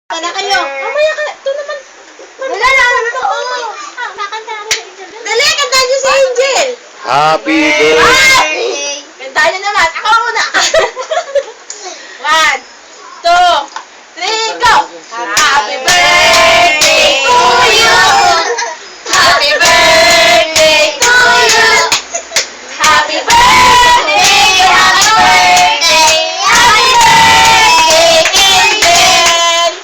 Na kayo. Mamaya ka. Ito naman. Wala na. Kakanta ako sa Angel. Dali, kantahan niyo si Angel. Happy birthday. Kantahan niyo naman. Ako muna. 1, 2, 3, go. Happy birthday to you. Happy birthday to you. Happy birthday. Happy birthday. Happy birthday, Angel.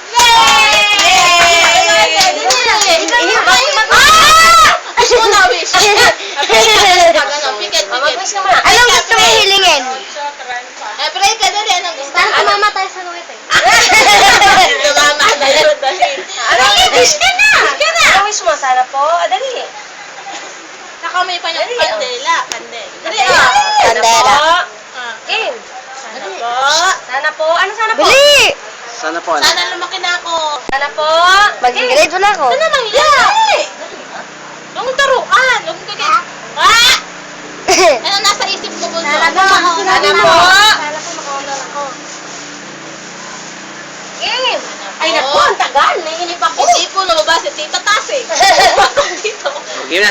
Wish. Anong gusto mo hilingin? Pray ka dali. Anong gusto mo? Mamatay sa luwit eh. Dali. Wish ka na! Anong wish mo? Sana po? Dali. Saka may panyang kandela. Dali. Kandela. Game. Sana po. Sana po. Ano sana po? Bili! Sana po. Sana lumaki na ako. Sana po. Mag-grade na ako. Ano naman yan? Yung turuan. Huwag mo kagay. Ano nasa isip mo po? Sana po. Sana po. Sana po makaundan ako. Game. Ay, naku, ang tagal. Naiinip ako. Hindi po lumabas si Tita Tas eh. Dito.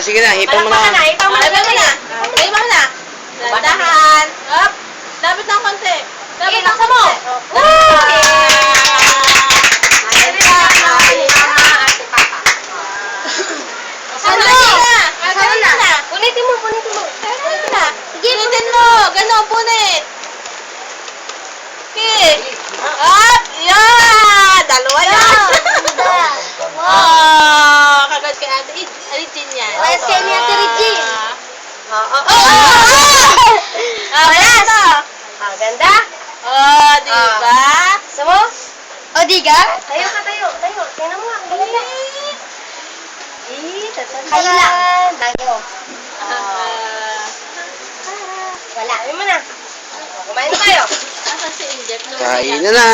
Sige na, hipon mo Palakpakan na. na. Ikaw mo na. Alam mo na. Ay, mo na. Dahan. Up. Lapit ng konti. Lapit ng Laksa mo. konti. Sana na. Sana na. Punitin mo. Sana na. Ginitin mo. Ganon, punit. Okay. Up. Yan. Dalawa yan. Oh, kagad kay Ate Regine yan. Yes, kay ni Ate Regine. Wala. Ganda. Oh, diba? Gusto mo? O, diga? Tayo ka, tayo. Tingnan mo nga. Ang ganda. Kayo lang. Tayo. Wala. Ano mo na? Kumain na tayo. Asan si Injet? Kain na na.